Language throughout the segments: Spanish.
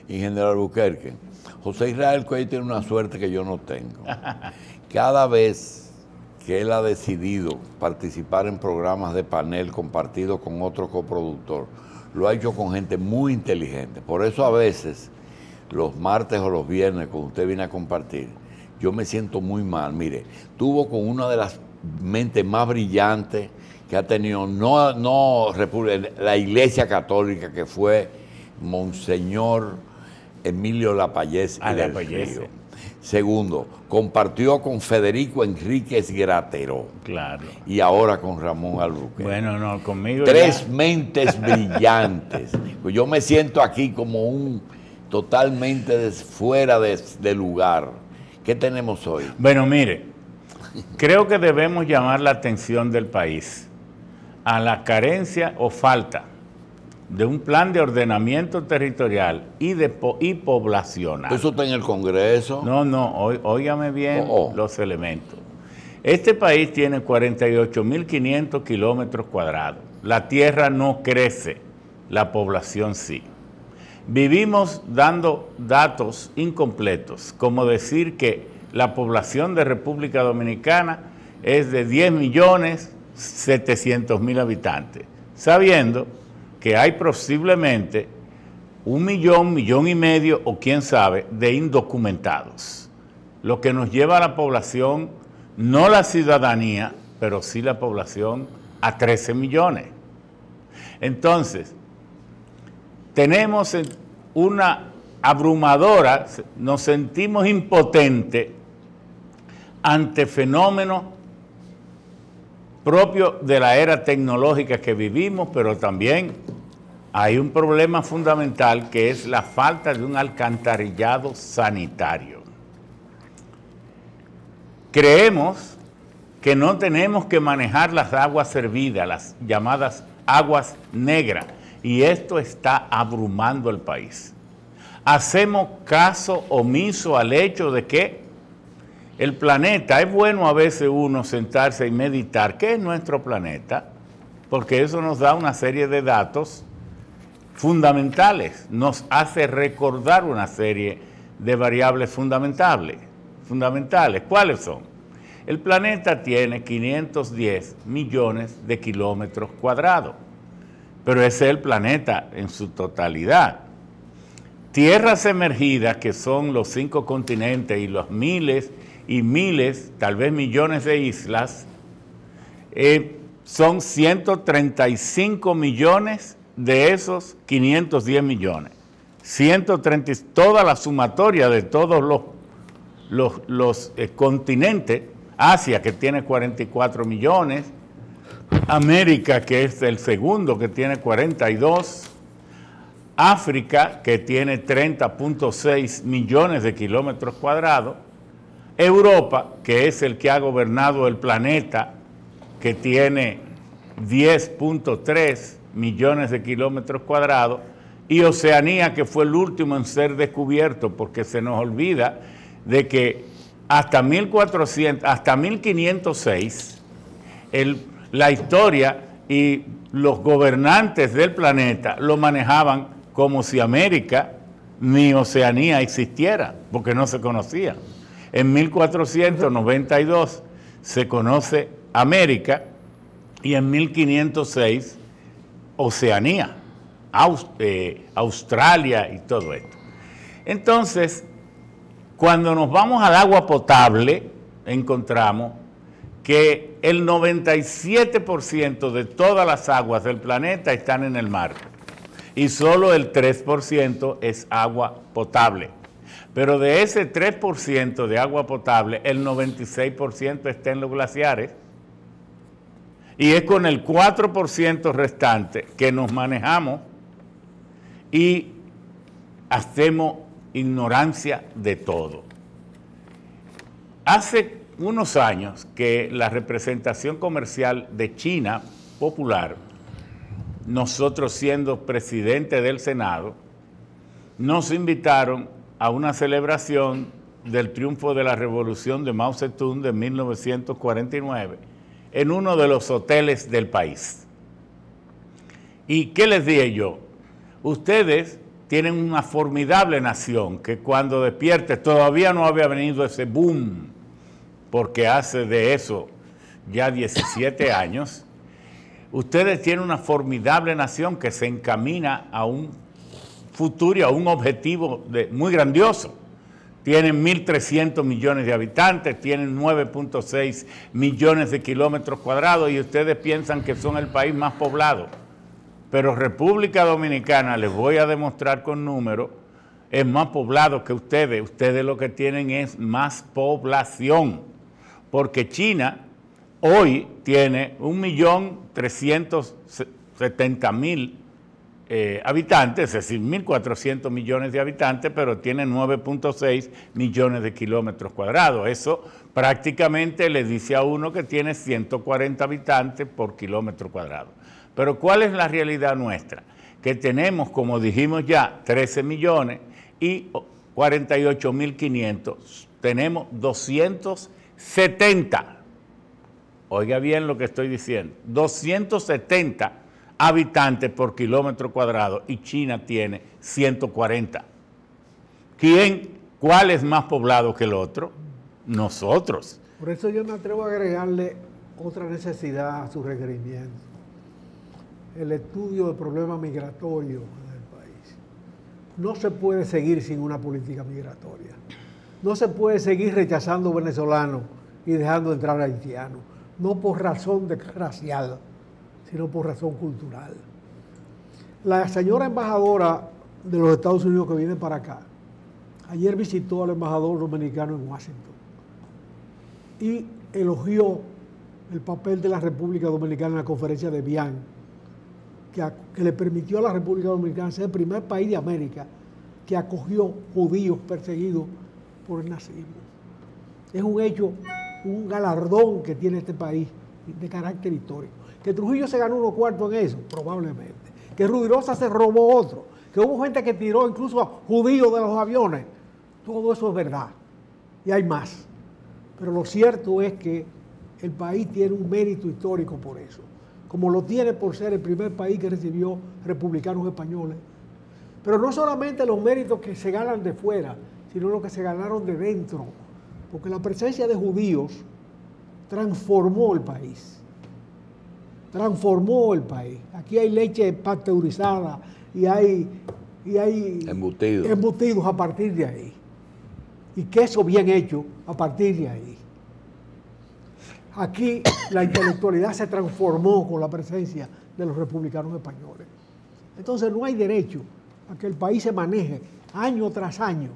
Ingeniero Albuquerque, José Israel Cuellar tiene una suerte que yo no tengo. Cada vez que él ha decidido participar en programas de panel compartido con otro coproductor, lo ha hecho con gente muy inteligente. Por eso a veces, los martes o los viernes, cuando usted viene a compartir, yo me siento muy mal. Mire, tuvo con una de las mentes más brillantes que ha tenido la Iglesia Católica, que fue Monseñor Emilio Lapallés y del Río. Segundo, compartió con Federico Enríquez Grateró. Claro. Y ahora con Ramón Albuquerque. Bueno, no, conmigo Tres mentes brillantes. Pues yo me siento aquí como totalmente fuera de lugar. ¿Qué tenemos hoy? Bueno, mire, creo que debemos llamar la atención del país a la carencia o falta de un plan de ordenamiento territorial y poblacional. ¿Eso está en el Congreso? No, óigame bien los elementos. Este país tiene 48.500 kilómetros cuadrados. La tierra no crece, la población sí. Vivimos dando datos incompletos, como decir que la población de República Dominicana es de 10.700.000 habitantes, sabiendo que hay posiblemente 1 millón, 1,5 millones, o quién sabe, de indocumentados. Lo que nos lleva a la población, no la ciudadanía, pero sí la población, a 13 millones. Entonces, tenemos una abrumadora, nos sentimos impotentes ante fenómenos propios de la era tecnológica que vivimos, pero también hay un problema fundamental que es la falta de un alcantarillado sanitario. Creemos que no tenemos que manejar las aguas servidas, las llamadas aguas negras, y esto está abrumando el país. Hacemos caso omiso al hecho de que el planeta, es bueno a veces uno sentarse y meditar qué es nuestro planeta, porque eso nos da una serie de datos fundamentales, nos hace recordar una serie de variables fundamentales. ¿Cuáles son? El planeta tiene 510 millones de kilómetros cuadrados, pero ese es el planeta en su totalidad. Tierras emergidas, que son los 5 continentes y los miles y miles, tal vez millones de islas, son 135 millones de esos 510 millones. 130, toda la sumatoria de todos los continentes, Asia, que tiene 44 millones, América, que es el segundo, que tiene 42, África, que tiene 30.6 millones de kilómetros cuadrados, Europa, que es el que ha gobernado el planeta, que tiene 10.3 millones de kilómetros cuadrados, y Oceanía, que fue el último en ser descubierto, porque se nos olvida de que hasta 1506, la historia y los gobernantes del planeta lo manejaban como si América ni Oceanía existiera, porque no se conocía. En 1492 se conoce América y en 1506 Oceanía, Australia y todo esto. Entonces, cuando nos vamos al agua potable, encontramos que el 97% de todas las aguas del planeta están en el mar y solo el 3% es agua potable. Pero de ese 3% de agua potable, el 96% está en los glaciares, y es con el 4% restante que nos manejamos y hacemos ignorancia de todo. Hace unos años que la representación comercial de China Popular, nosotros siendo presidente del Senado, nos invitaron a una celebración del triunfo de la revolución de Mao Zedong de 1949 en uno de los hoteles del país. ¿Y qué les dije yo? Ustedes tienen una formidable nación que cuando despierte todavía no había venido ese boom, porque hace de eso ya 17 años. Ustedes tienen una formidable nación que se encamina a un futuro y a un objetivo muy grandioso. Tienen 1.300 millones de habitantes, tienen 9.6 millones de kilómetros cuadrados y ustedes piensan que son el país más poblado. Pero República Dominicana, les voy a demostrar con números, es más poblado que ustedes. Ustedes lo que tienen es más población, porque China hoy tiene 1.370.000 habitantes, es decir, 1.400 millones de habitantes, pero tiene 9.6 millones de kilómetros cuadrados. Eso prácticamente le dice a uno que tiene 140 habitantes por kilómetro cuadrado. Pero ¿cuál es la realidad nuestra? Que tenemos, como dijimos ya, 13 millones y 48.500. Tenemos 270. Oiga bien lo que estoy diciendo. 270 habitantes por kilómetro cuadrado y China tiene 140. ¿Cuál es más poblado que el otro? Nosotros. Por eso yo me atrevo a agregarle otra necesidad a su requerimiento. El estudio del problema migratorio del país. No se puede seguir sin una política migratoria. No se puede seguir rechazando venezolanos y dejando entrar haitianos. No por razón racial, sino por razón cultural. La señora embajadora de los Estados Unidos que viene para acá, ayer visitó al embajador dominicano en Washington y elogió el papel de la República Dominicana en la conferencia de Vián, que le permitió a la República Dominicana ser el primer país de América que acogió judíos perseguidos por el nazismo. Es un hecho, un galardón que tiene este país de carácter histórico. Que Trujillo se ganó unos cuartos en eso, probablemente. Que Rubirosa se robó otro. Que hubo gente que tiró incluso a judíos de los aviones. Todo eso es verdad. Y hay más. Pero lo cierto es que el país tiene un mérito histórico por eso. Como lo tiene por ser el primer país que recibió republicanos españoles. Pero no solamente los méritos que se ganan de fuera, sino los que se ganaron de dentro. Porque la presencia de judíos transformó el país. Transformó el país. Aquí hay leche pasteurizada y hay embutidos a partir de ahí. Y queso bien hecho a partir de ahí. Aquí la intelectualidad se transformó con la presencia de los republicanos españoles. Entonces no hay derecho a que el país se maneje año tras año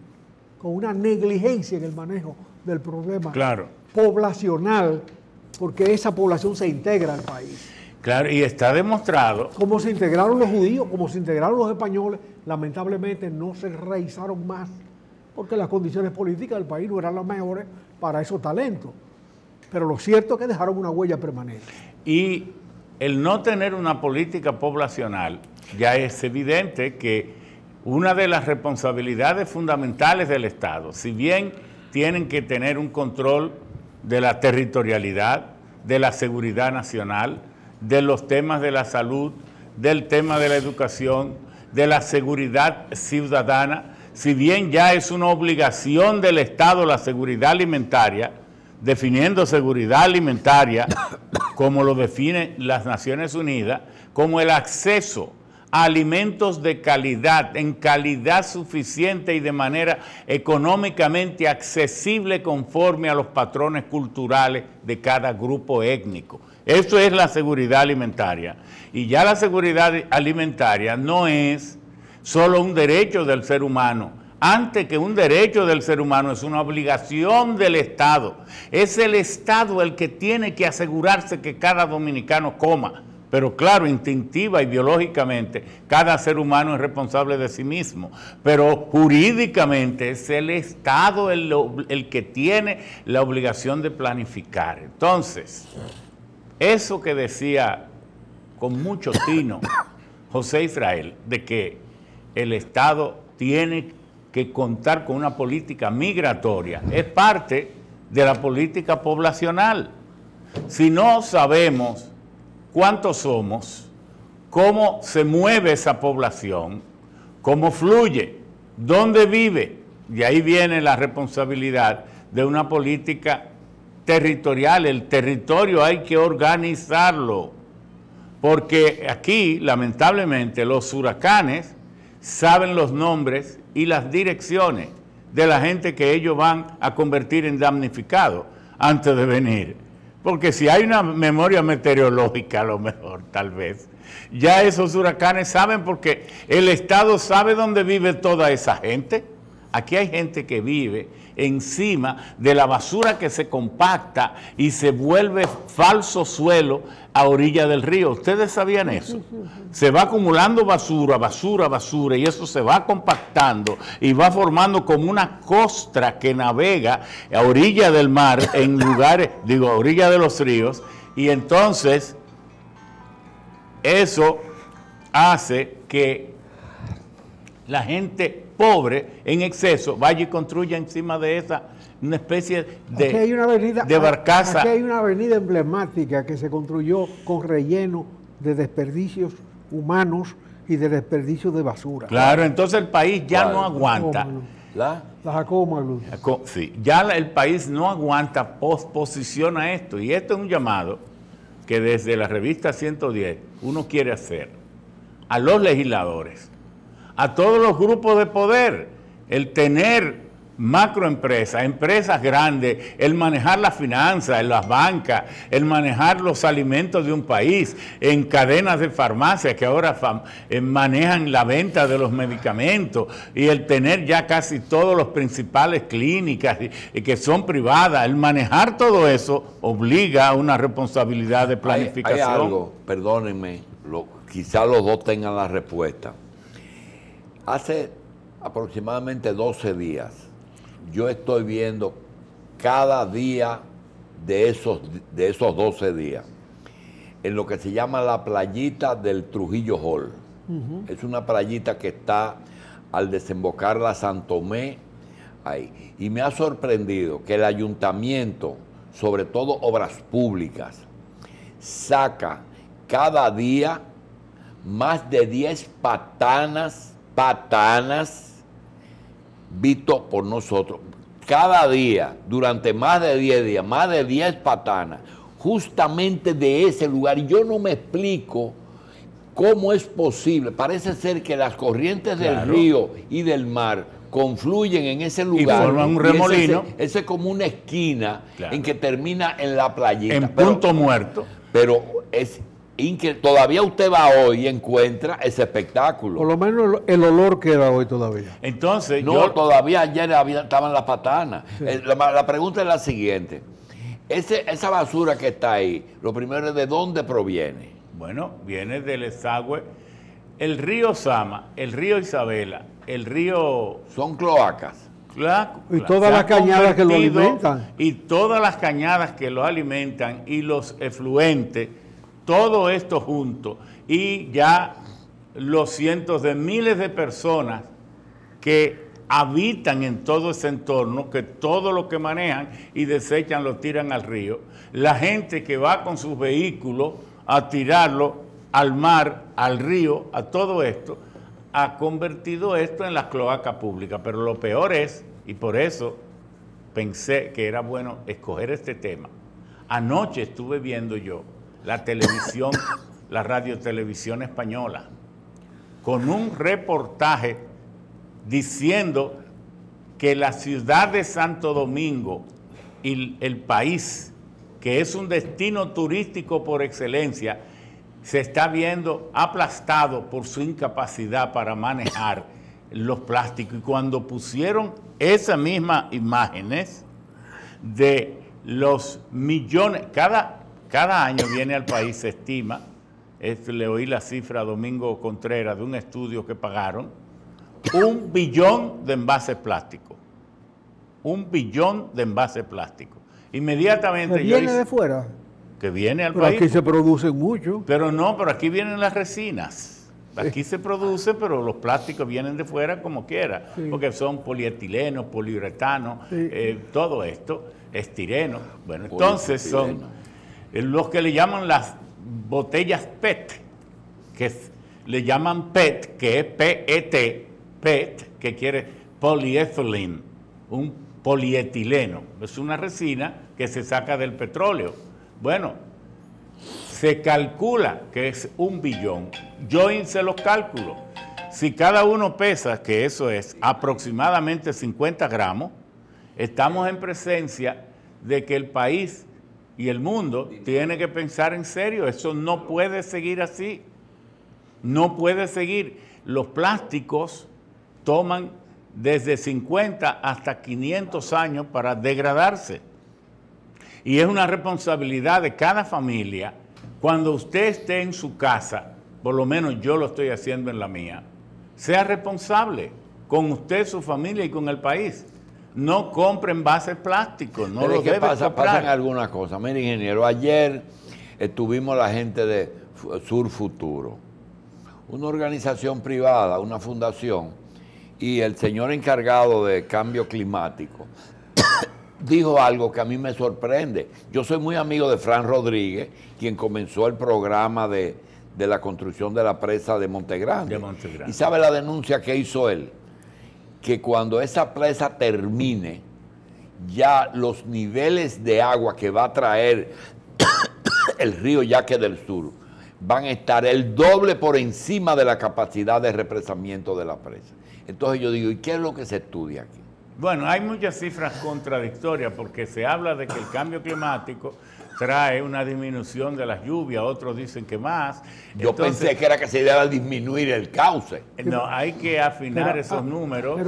con una negligencia en el manejo del problema poblacional, porque esa población se integra al país. Claro, y está demostrado. Como se integraron los judíos, como se integraron los españoles, lamentablemente no se enraizaron más, porque las condiciones políticas del país no eran las mejores para esos talentos. Pero lo cierto es que dejaron una huella permanente. Y el no tener una política poblacional, ya es evidente que una de las responsabilidades fundamentales del Estado, si bien tienen que tener un control de la territorialidad, de la seguridad nacional, de los temas de la salud, del tema de la educación, de la seguridad ciudadana, si bien ya es una obligación del Estado la seguridad alimentaria, definiendo seguridad alimentaria como lo definen las Naciones Unidas, como el acceso a alimentos de calidad, en calidad suficiente y de manera económicamente accesible conforme a los patrones culturales de cada grupo étnico. Eso es la seguridad alimentaria. Y ya la seguridad alimentaria no es solo un derecho del ser humano. Antes que un derecho del ser humano, es una obligación del Estado. Es el Estado el que tiene que asegurarse que cada dominicano coma. Pero claro, instintiva y biológicamente, cada ser humano es responsable de sí mismo. Pero jurídicamente es el Estado el que tiene la obligación de planificar. Entonces, eso que decía con mucho tino José Israel, de que el Estado tiene que contar con una política migratoria, es parte de la política poblacional. Si no sabemos cuántos somos, cómo se mueve esa población, cómo fluye, dónde vive. Y ahí viene la responsabilidad de una política territorial. El territorio hay que organizarlo, porque aquí, lamentablemente, los huracanes saben los nombres y las direcciones de la gente que ellos van a convertir en damnificados antes de venir. Porque si hay una memoria meteorológica, a lo mejor, tal vez, ya esos huracanes saben, porque el Estado sabe dónde vive toda esa gente. Aquí hay gente que vive encima de la basura que se compacta y se vuelve falso suelo a orilla del río. ¿Ustedes sabían eso? Se va acumulando basura, basura, basura, y eso se va compactando y va formando como una costra que navega a orilla del mar, en lugares, digo, a orilla de los ríos, y entonces eso hace que la gente pobre en exceso vaya y construya encima de esa una especie de barcaza. Aquí hay una avenida emblemática que se construyó con relleno de desperdicios humanos y de desperdicios de basura. Claro, entonces el país ya no aguanta. La Jacobo Magluta. Sí, ya el país no aguanta, posiciona esto. Y esto es un llamado que desde la revista 110 uno quiere hacer a los legisladores, a todos los grupos de poder, el tener macroempresas, empresas grandes, el manejar las finanzas, las bancas, el manejar los alimentos de un país, en cadenas de farmacia que ahora manejan la venta de los medicamentos, y el tener ya casi todos los principales clínicas que son privadas, el manejar todo eso obliga a una responsabilidad de planificación. Hay algo, perdónenme, quizá los dos tengan la respuesta. Hace aproximadamente 12 días, yo estoy viendo cada día de esos 12 días en lo que se llama la playita del Trujillo Hall. Es una playita que está al desembocar la San Tomé ahí. Y me ha sorprendido que el ayuntamiento, sobre todo obras públicas, saca cada día más de 10 patanas visto por nosotros, cada día, durante más de 10 días, más de 10 patanas, justamente de ese lugar. Y yo no me explico cómo es posible. Parece ser que las corrientes del río y del mar confluyen en ese lugar. Y forman un remolino. Ese es como una esquina en que termina en la playita. En punto muerto. Pero es todavía usted va hoy y encuentra ese espectáculo. Por lo menos el olor queda hoy todavía. Entonces, todavía ayer estaban las patanas. Sí. La pregunta es la siguiente. Esa basura que está ahí, lo primero es ¿de dónde proviene? Bueno, viene del desagüe. El río Sama, el río Isabela, el río... Son cloacas. Y todas las cañadas que lo alimentan. Y todas las cañadas que lo alimentan y los efluentes, todo esto junto, y ya los cientos de miles de personas que habitan en todo ese entorno, que todo lo que manejan y desechan lo tiran al río, la gente que va con sus vehículos a tirarlo al mar, al río, a todo esto, ha convertido esto en la cloaca pública. Pero lo peor es, y por eso pensé que era bueno escoger este tema, anoche estuve viendo yo la televisión, la radiotelevisión española, con un reportaje diciendo que la ciudad de Santo Domingo y el país, que es un destino turístico por excelencia, se está viendo aplastado por su incapacidad para manejar los plásticos. Y cuando pusieron esas mismas imágenes de los millones, cada año viene al país, se estima, le oí la cifra a Domingo Contreras de un estudio que pagaron, 1 billón de envases plásticos. 1 billón de envases plásticos. Inmediatamente ¿Viene de fuera? Que viene al pero país. Aquí se producen mucho. Pero aquí vienen las resinas. Aquí se produce, pero los plásticos vienen de fuera como quiera, porque son polietileno, poliuretano, todo esto, estireno. Bueno, entonces son los que le llaman las botellas PET, que le llaman PET, que es PET, PET, que quiere poliethylene, un polietileno. Es una resina que se saca del petróleo. Bueno, se calcula que es 1 billón. Yo hice los cálculos. Si cada uno pesa, que eso es aproximadamente 50 gramos, estamos en presencia de que el país y el mundo tiene que pensar en serio. Eso no puede seguir así. No puede seguir. Los plásticos toman desde 50 hasta 500 años para degradarse. Y es una responsabilidad de cada familia. Cuando usted esté en su casa, por lo menos yo lo estoy haciendo en la mía, sea responsable con usted, su familia y con el país. No compren envases plásticos, no lo debe comprar. Pasan algunas cosas. Mire, ingeniero, ayer estuvimos la gente de Sur Futuro, una organización privada, una fundación, y el señor encargado de cambio climático dijo algo que a mí me sorprende. Yo soy muy amigo de Fran Rodríguez, quien comenzó el programa de la construcción de la presa de Montegrande. ¿Y sabe la denuncia que hizo él? Que cuando esa presa termine, ya los niveles de agua que va a traer el río Yaque del Sur van a estar el doble por encima de la capacidad de represamiento de la presa. Entonces yo digo, ¿y qué es lo que se estudia aquí? Bueno, hay muchas cifras contradictorias porque se habla de que el cambio climático trae una disminución de las lluvias, otros dicen que más. Yo pensé que era que se iba a disminuir el cauce. No, hay que afinar esos números.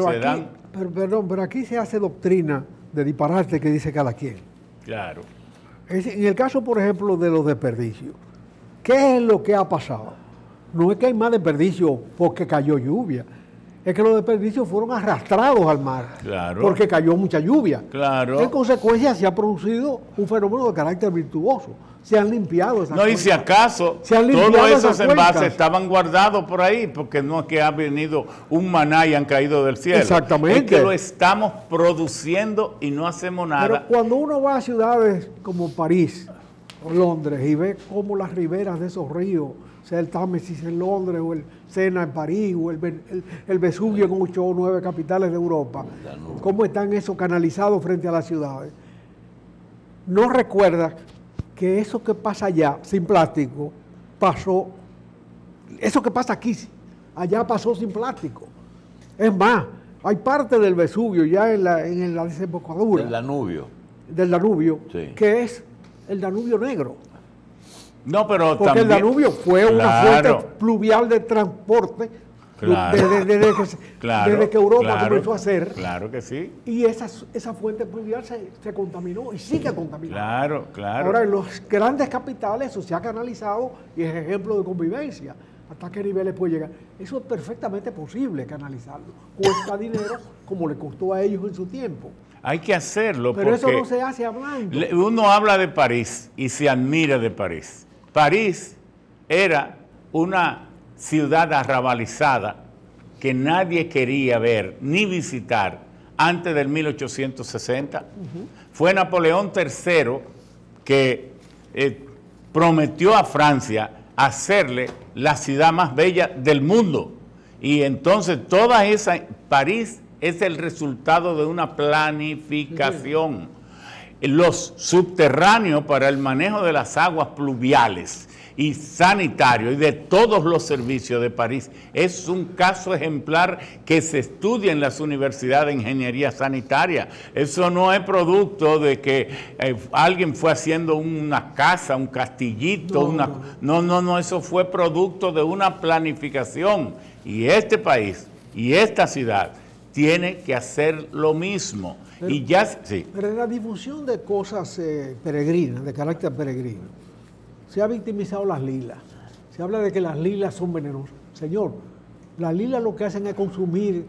Pero aquí se hace doctrina de disparate que dice cada quien. Claro. En el caso, por ejemplo, de los desperdicios, ¿qué es lo que ha pasado? No es que hay más desperdicios porque cayó lluvia. Es que los desperdicios fueron arrastrados al mar, claro, porque cayó mucha lluvia. Claro. En consecuencia, se ha producido un fenómeno de carácter virtuoso. Se han limpiado esas cuencas. No, y si acaso, todos esos envases estaban guardados por ahí, porque no es que ha venido un maná y han caído del cielo. Exactamente. Es que lo estamos produciendo y no hacemos nada. Pero cuando uno va a ciudades como París o Londres y ve cómo las riberas de esos ríos, sea el Támesis en Londres o el Sena en París o el Vesubio en 8 o 9 capitales de Europa, cómo están esos canalizados frente a las ciudades. No recuerda que eso que pasa allá sin plástico pasó, eso que pasa aquí, allá pasó sin plástico. Es más, hay parte del Vesubio ya en la desembocadura. Del Danubio, sí, que es el Danubio Negro. No, pero porque también, el Danubio fue una fuente pluvial de transporte, claro, desde que Europa comenzó a hacer. Claro que sí. Y esa fuente pluvial se contaminó y sigue contaminando. Claro, claro. Ahora, en los grandes capitales eso se ha canalizado y es ejemplo de convivencia. ¿Hasta qué niveles puede llegar? Eso es perfectamente posible canalizarlo. Cuesta dinero como le costó a ellos en su tiempo. Hay que hacerlo. Pero eso no se hace hablando. Uno habla de París y se admira de París. París era una ciudad arrabalizada que nadie quería ver ni visitar antes del 1860. Fue Napoleón III que prometió a Francia hacerle la ciudad más bella del mundo. Y entonces París es el resultado de una planificación. Los subterráneos para el manejo de las aguas pluviales y sanitarios y de todos los servicios de París es un caso ejemplar que se estudia en las universidades de ingeniería sanitaria. Eso no es producto de que alguien fue haciendo una casa, un castillito, no, eso fue producto de una planificación. Y este país y esta ciudad tiene que hacer lo mismo. Pero, y ya, sí. Pero en la difusión de cosas peregrinas, de carácter peregrino, se ha victimizado las lilas. Se habla de que las lilas son venenosas. Señor, las lilas lo que hacen es consumir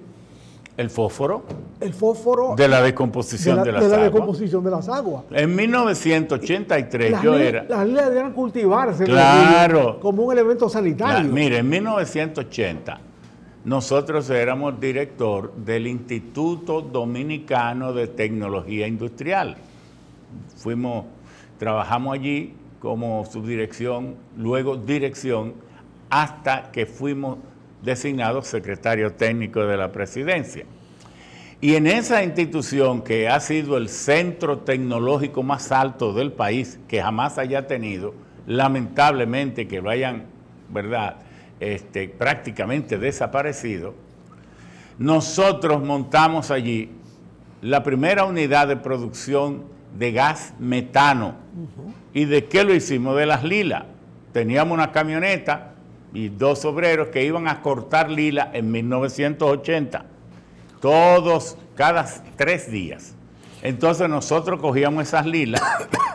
el fósforo. El fósforo de la descomposición de las aguas. Descomposición de las aguas. En 1983 las lilas debían cultivarse, claro, como un elemento sanitario. Mire, en 1980 nosotros éramos director del Instituto Dominicano de Tecnología Industrial. Trabajamos allí como subdirección, luego dirección, hasta que fuimos designado secretario técnico de la presidencia. Y en esa institución, que ha sido el centro tecnológico más alto del país, que jamás haya tenido, lamentablemente que lo hayan, ¿verdad?, prácticamente desaparecido, nosotros montamos allí la primera unidad de producción de gas metano. ¿Y de qué lo hicimos? De las lilas. Teníamos una camioneta y 2 obreros que iban a cortar lila en 1980, cada 3 días. Entonces nosotros cogíamos esas lilas,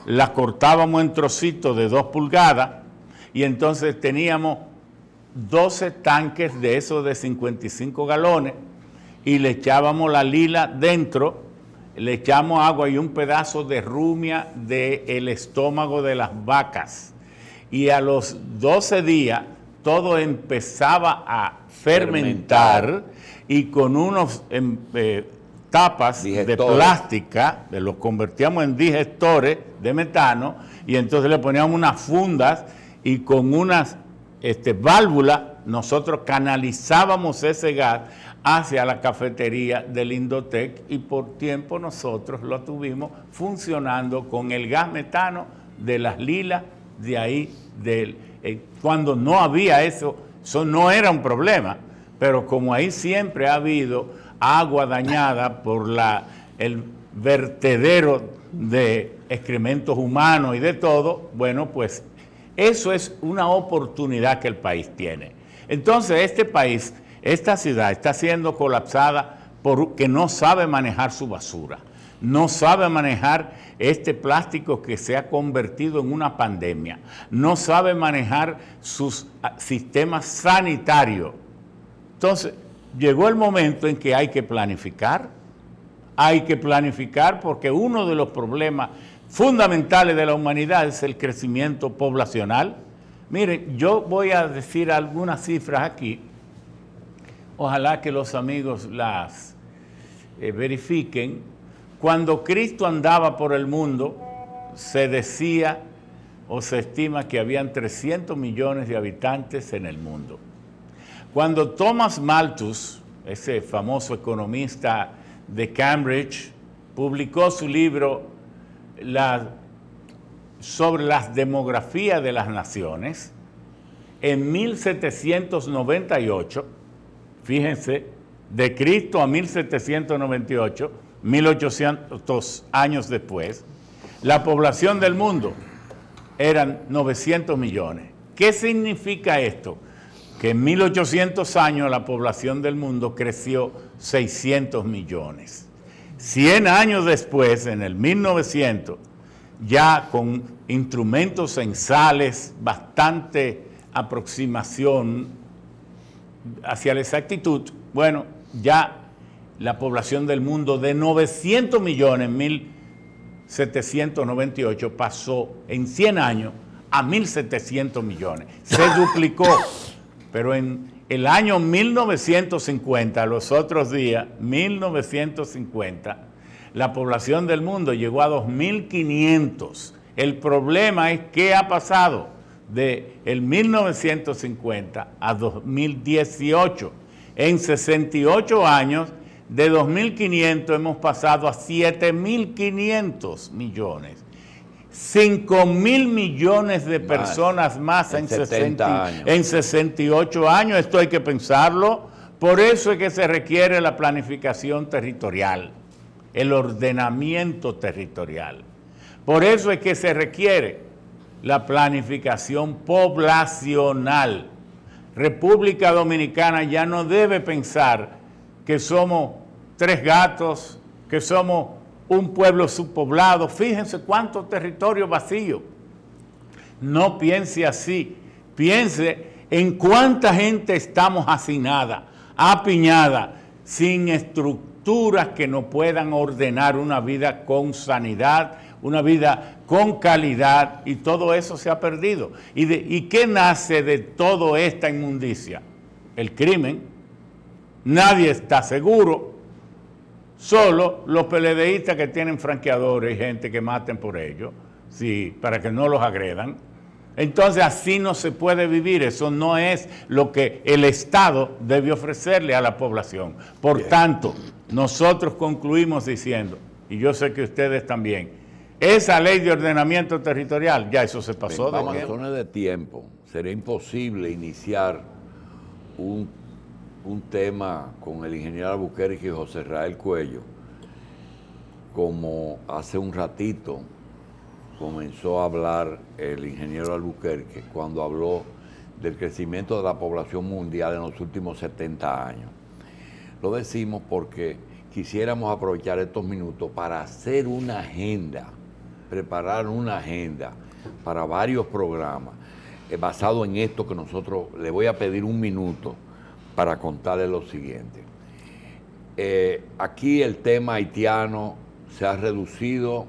las cortábamos en trocitos de 2 pulgadas y entonces teníamos 12 tanques de esos de 55 galones y le echábamos la lila dentro, le echamos agua y un pedazo de rumia del estómago de las vacas. Y a los 12 días todo empezaba a fermentar y con unos tapas de plástica, los convertíamos en digestores de metano y entonces le poníamos unas fundas y con unas válvulas nosotros canalizábamos ese gas hacia la cafetería del Indotec y por tiempo nosotros lo tuvimos funcionando con el gas metano de las lilas de ahí, cuando no había eso no era un problema, pero como ahí siempre ha habido agua dañada por el vertedero de excrementos humanos y de todo, bueno, pues eso es una oportunidad que el país tiene. Entonces este país, esta ciudad está siendo colapsada porque no sabe manejar su basura, no sabe manejar este plástico que se ha convertido en una pandemia, no sabe manejar sus sistemas sanitarios. Entonces, llegó el momento en que hay que planificar porque uno de los problemas fundamentales de la humanidad es el crecimiento poblacional. Miren, yo voy a decir algunas cifras aquí, ojalá que los amigos las verifiquen. Cuando Cristo andaba por el mundo, se decía o se estima que habían 300 millones de habitantes en el mundo. Cuando Thomas Malthus, ese famoso economista de Cambridge, publicó su libro sobre las demografías de las naciones, en 1798, fíjense, de Cristo a 1798, 1800 años después, la población del mundo eran 900 millones. ¿Qué significa esto? Que en 1800 años la población del mundo creció 600 millones. 100 años después, en el 1900, ya con instrumentos censales, bastante aproximación hacia la exactitud, bueno, ya la población del mundo de 900 millones en 1798 pasó en 100 años a 1.700 millones. Se duplicó, pero en el año 1950, los otros días, 1950, la población del mundo llegó a 2.500. El problema es qué ha pasado de el 1950 a 2018. En 68 años, de 2.500 hemos pasado a 7.500 millones. 5.000 millones de personas más en 68 años. Esto hay que pensarlo. Por eso es que se requiere la planificación territorial, el ordenamiento territorial. Por eso es que se requiere la planificación poblacional. República Dominicana ya no debe pensar que somos 3 gatos, que somos un pueblo subpoblado. Fíjense cuántos territorios vacíos. No piense así. Piense en cuánta gente estamos hacinada, apiñada, sin estructuras que nos puedan ordenar una vida con sanidad, una vida con calidad, y todo eso se ha perdido. ¿Y qué nace de toda esta inmundicia? El crimen. Nadie está seguro. Solo los PLDistas que tienen franqueadores y gente que maten por ellos, sí, para que no los agredan. Entonces así no se puede vivir, eso no es lo que el Estado debe ofrecerle a la población. Por tanto, nosotros concluimos diciendo, y yo sé que ustedes también, esa ley de ordenamiento territorial, ya eso se pasó. Por razones de tiempo, sería imposible iniciar un tema con el ingeniero Albuquerque y José Israel Cuello, como hace un ratito comenzó a hablar el ingeniero Albuquerque cuando habló del crecimiento de la población mundial en los últimos 70 años. Lo decimos porque quisiéramos aprovechar estos minutos para hacer una agenda, preparar una agenda para varios programas basado en esto que nosotros le voy a pedir un minuto para contarles lo siguiente. Aquí el tema haitiano se ha reducido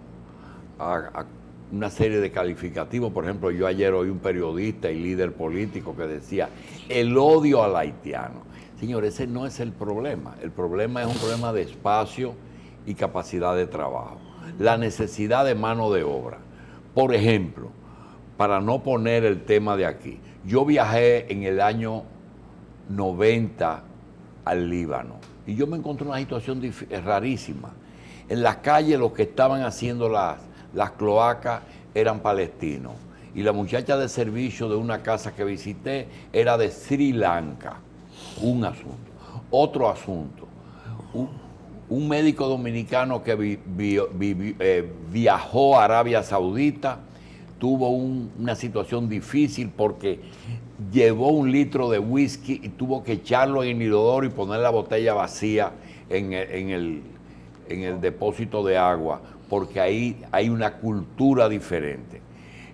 a una serie de calificativos. Por ejemplo, yo ayer oí un periodista y líder político que decía el odio al haitiano. Señor, ese no es el problema. El problema es un problema de espacio y capacidad de trabajo. La necesidad de mano de obra. Por ejemplo, para no poner el tema de aquí, yo viajé en el año 90 al Líbano y yo me encontré una situación rarísima. En las calles los que estaban haciendo las cloacas eran palestinos y la muchacha de servicio de una casa que visité era de Sri Lanka. Un asunto. Otro asunto. Un médico dominicano que viajó a Arabia Saudita tuvo una situación difícil porque llevó 1 litro de whisky y tuvo que echarlo en el inodoro y poner la botella vacía en el depósito de agua, porque ahí hay una cultura diferente.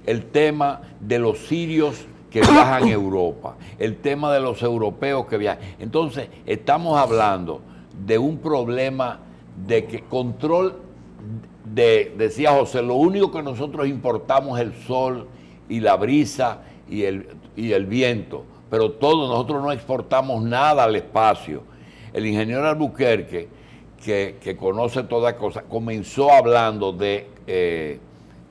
El tema de los sirios que viajan a Europa, el tema de los europeos que viajan. Entonces, estamos hablando de un problema de que control decía José, lo único que nosotros importamos es el sol y la brisa y el viento, pero nosotros no exportamos nada al espacio. El ingeniero Albuquerque, que conoce todas cosas, comenzó hablando de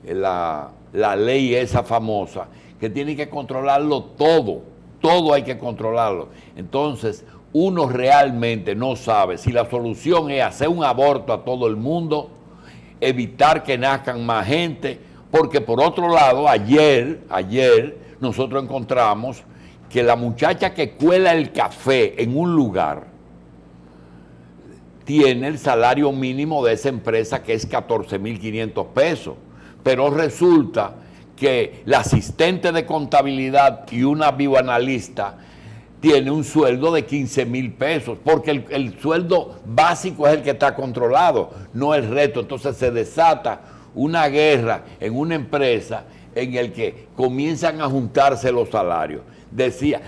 la ley esa famosa, que tiene que controlarlo todo hay que controlarlo. Entonces, uno realmente no sabe si la solución es hacer un aborto a todo el mundo, evitar que nazcan más gente, porque por otro lado, ayer nosotros encontramos que la muchacha que cuela el café en un lugar tiene el salario mínimo de esa empresa, que es 14.500 pesos, pero resulta que la asistente de contabilidad y una bioanalista tiene un sueldo de 15.000 pesos, porque el sueldo básico es el que está controlado, no el resto. Entonces se desata una guerra en una empresa en el que comienzan a juntarse los salarios. Decía,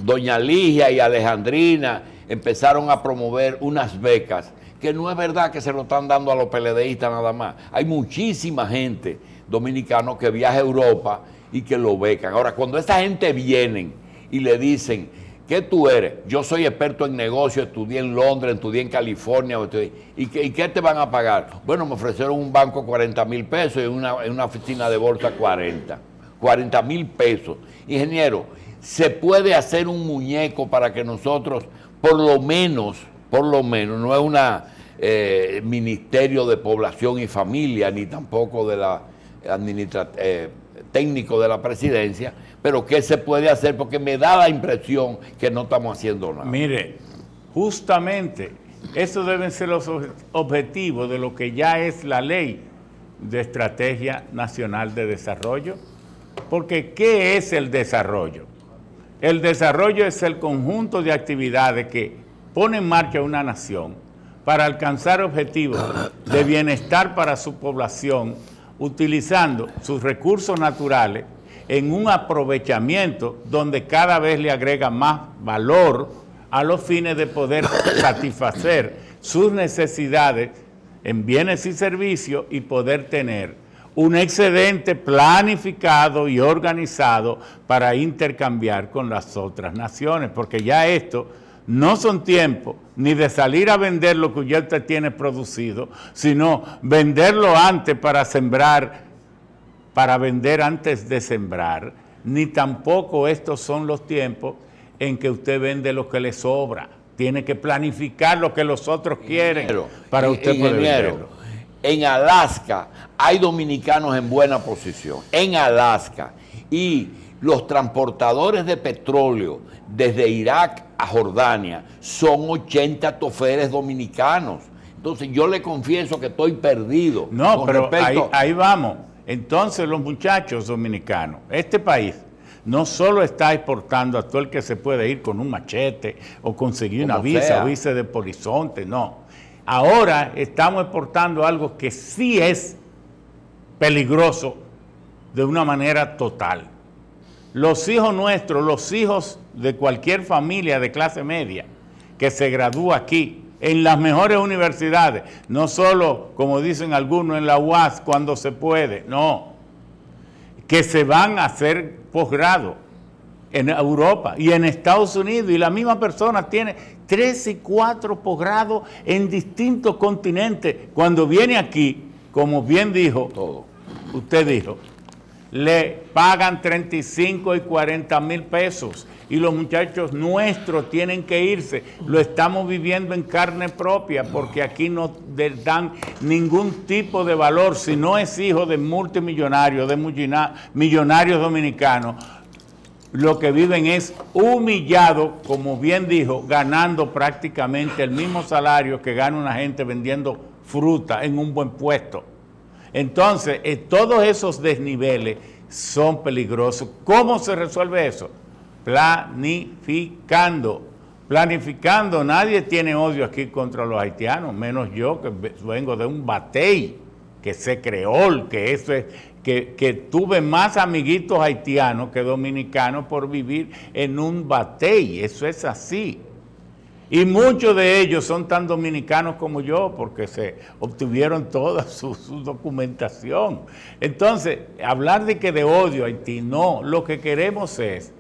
doña Ligia y Alejandrina empezaron a promover unas becas, que no es verdad que se lo están dando a los PLDistas nada más. Hay muchísima gente dominicana que viaja a Europa y que lo becan. Ahora, cuando esa gente vienen y le dicen, ¿qué tú eres? Yo soy experto en negocios, estudié en Londres, estudié en California, ¿y qué te van a pagar? Bueno, me ofrecieron un banco 40.000 pesos y en una oficina de bolsa 40.000 pesos. Ingeniero, ¿se puede hacer un muñeco para que nosotros, por lo menos, no es una Ministerio de Población y Familia, ni tampoco de la técnico de la presidencia, pero qué se puede hacer? Porque me da la impresión que no estamos haciendo nada. Mire, justamente esos deben ser los objetivos de lo que ya es la Ley de Estrategia Nacional de Desarrollo, porque ¿qué es el desarrollo? El desarrollo es el conjunto de actividades que pone en marcha una nación para alcanzar objetivos de bienestar para su población, utilizando sus recursos naturales en un aprovechamiento donde cada vez le agrega más valor a los fines de poder satisfacer sus necesidades en bienes y servicios y poder tener un excedente planificado y organizado para intercambiar con las otras naciones, porque ya esto no son tiempos ni de salir a vender lo que ya usted tiene producido, sino venderlo antes para sembrar para vender antes de sembrar, ni tampoco estos son los tiempos en que usted vende lo que le sobra. Tiene que planificar lo que los otros quieren para usted poder venderlo. En Alaska hay dominicanos en buena posición, en Alaska, y los transportadores de petróleo desde Irak a Jordania son 80 choferes dominicanos. Entonces yo le confieso que estoy perdido. No, pero ahí vamos. Entonces los muchachos dominicanos, este país no solo está exportando a todo el que se puede ir con un machete o conseguir una visa de Horizonte, no. Ahora estamos exportando algo que sí es peligroso de una manera total. Los hijos nuestros, los hijos de cualquier familia de clase media que se gradúa aquí, en las mejores universidades, no solo, como dicen algunos, en la UAS cuando se puede, no, que se van a hacer posgrado en Europa y en Estados Unidos, y la misma persona tiene 3 y 4 posgrados en distintos continentes. Cuando viene aquí, como bien dijo, usted dijo, le pagan 35 y 40 mil pesos y los muchachos nuestros tienen que irse. Lo estamos viviendo en carne propia porque aquí no dan ningún tipo de valor. Si no es hijo de multimillonarios, de millonarios dominicanos, lo que viven es humillado, como bien dijo, ganando prácticamente el mismo salario que gana una gente vendiendo fruta en un buen puesto. Entonces, todos esos desniveles son peligrosos. ¿Cómo se resuelve eso? Planificando. Planificando. Nadie tiene odio aquí contra los haitianos, menos yo, que vengo de un batey, que sé creol, que eso es, que tuve más amiguitos haitianos que dominicanos por vivir en un batey. Eso es así. Y muchos de ellos son tan dominicanos como yo porque se obtuvieron toda su documentación. Entonces, hablar de que de odio a Haití, no. Lo que queremos es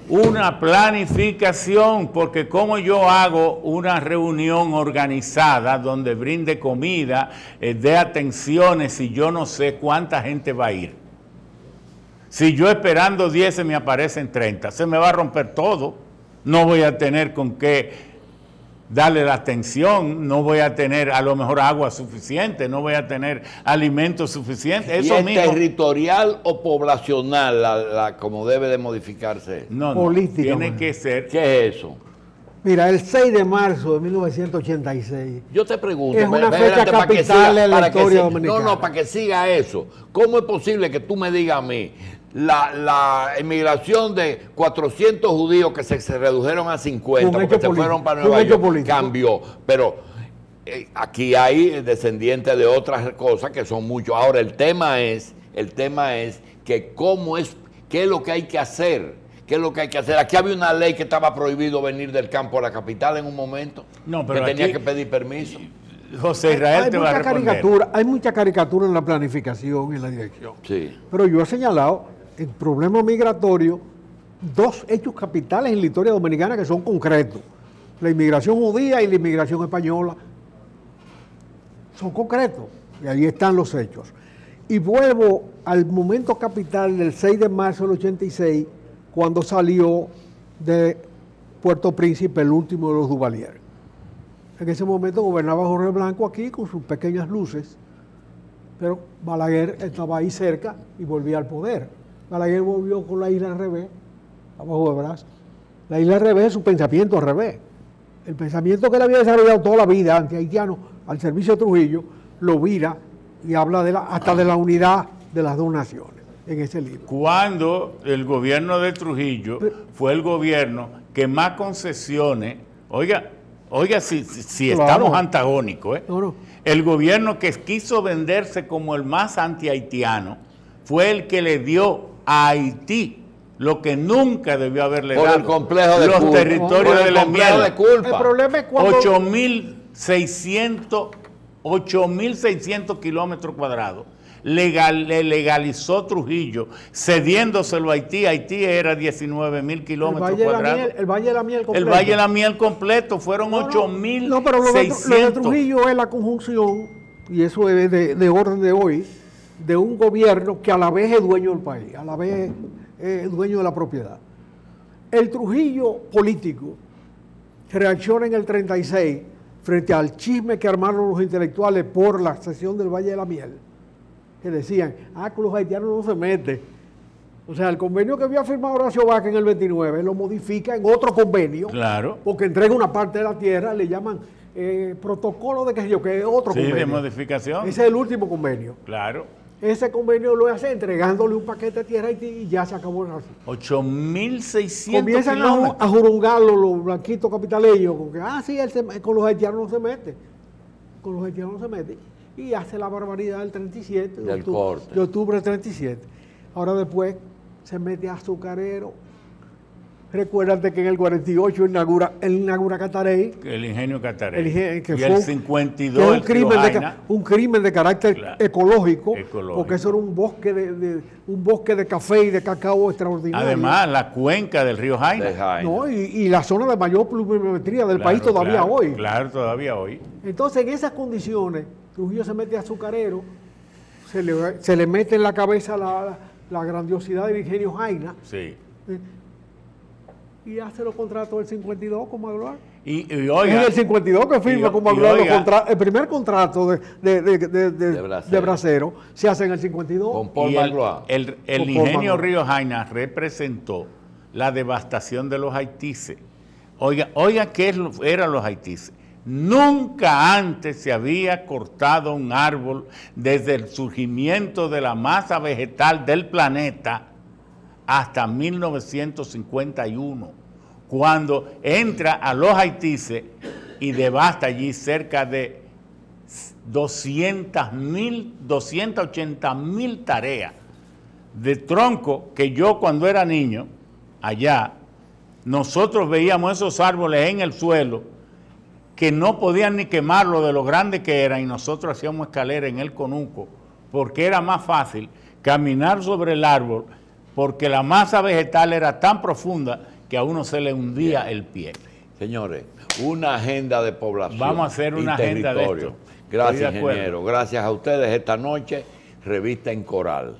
una planificación, porque como yo hago una reunión organizada donde brinde comida, dé atenciones y yo no sé cuánta gente va a ir. Si yo esperando 10 se me aparecen 30, se me va a romper todo. No voy a tener con qué darle la atención, no voy a tener a lo mejor agua suficiente, no voy a tener alimentos suficientes. Eso ¿Y es mismo, territorial o poblacional como debe de modificarse? No, política, tiene que ser. ¿Qué es eso? Mira, el 6 de marzo de 1986. Yo te pregunto, es una fecha capital en la historia dominicana. No, para que siga eso. ¿Cómo es posible que tú me digas a mí la emigración de 400 judíos que se redujeron a 50 porque se fueron para Nueva York cambió? Pero aquí hay descendientes de otras cosas que son muchos. Ahora el tema es que qué es lo que hay que hacer. ¿Qué es lo que hay que hacer? Aquí había una ley que estaba prohibido venir del campo a la capital en un momento. No, pero que tenía que pedir permiso. José Israel te va a responder. Hay mucha caricatura en la planificación y en la dirección. Sí. Pero yo he señalado el problema migratorio, 2 hechos capitales en la historia dominicana que son concretos. La inmigración judía y la inmigración española son concretos. Y ahí están los hechos. Y vuelvo al momento capital del 6 de marzo del 86, cuando salió de Puerto Príncipe el último de los Duvalier. En ese momento gobernaba Jorge Blanco aquí con sus pequeñas luces, pero Balaguer estaba ahí cerca y volvía al poder. Balaguer volvió con la isla al revés, abajo de Brás. La isla al revés es su pensamiento al revés. El pensamiento que él había desarrollado toda la vida anti-haitiano al servicio de Trujillo, lo vira y habla hasta de la unidad de las dos naciones en ese libro. Cuando el gobierno de Trujillo fue el gobierno que más concesiones, oiga si claro, estamos antagónicos, el gobierno que quiso venderse como el más anti-haitiano fue el que le dio a Haití lo que nunca debió haberle dado. El complejo de los culpa. territorios de la miel. El problema es cuando 8.600 kilómetros cuadrados. Legalizó Trujillo, cediéndoselo a Haití. Haití era 19.000 kilómetros cuadrados. El Valle de la Miel completo. El Valle de la Miel completo fueron 8.600. No, pero lo de Trujillo es la conjunción, y eso es de orden de hoy, de un gobierno que a la vez es dueño del país, a la vez es dueño de la propiedad. El Trujillo político reacciona en el 36 frente al chisme que armaron los intelectuales por la cesión del Valle de la Miel, que decían, con los haitianos no se mete. O sea, el convenio que había firmado Horacio Baca en el 29 lo modifica en otro convenio, claro, porque entrega una parte de la tierra, le llaman protocolo de qué sé yo, que es otro convenio. de modificación. Ese es el último convenio. Claro. Ese convenio lo hace entregándole un paquete de tierra a Haití y ya se acabó el asunto. 8.600 Comienzan kilómetros. a jurungarlo los blanquitos capitaleños, con que, sí, con los haitianos no se mete. Con los haitianos no se mete. Y hace la barbaridad del 37, del corte. de octubre del 37. Ahora después se mete azucarero. Recuérdate que en el 48 inaugura Catarey. El ingenio Catarey. Que y fue el 52 un crimen de carácter ecológico, porque eso era un bosque de café y de cacao extraordinario. Además, la cuenca del río Jaina. No, y la zona de mayor pluviometría del país todavía hoy. Claro, todavía hoy. Entonces, en esas condiciones, Trujillo se mete azucarero, se le mete en la cabeza la grandiosidad del ingenio Jaina. Sí. Y hace los contratos del 52 con Magloire. Y oiga, es el 52 que firma con Magloire el primer contrato de Bracero se hace en el 52. Con Paul Magloire. El ingenio Río Jaina representó la devastación de los haitises. Oiga, ¿qué eran los haitises? Nunca antes se había cortado un árbol desde el surgimiento de la masa vegetal del planeta hasta 1951, cuando entra a los haitises y devasta allí cerca de 280.000 tareas de tronco que yo cuando era niño, allá, nosotros veíamos esos árboles en el suelo que no podían ni quemarlo de lo grande que eran y nosotros hacíamos escalera en el conuco porque era más fácil caminar sobre el árbol porque la masa vegetal era tan profunda que a uno se le hundía el pie. Señores, una agenda de población. Vamos a hacer una agenda de esto. Gracias, ingeniero. Gracias a ustedes esta noche, Revista en Coral.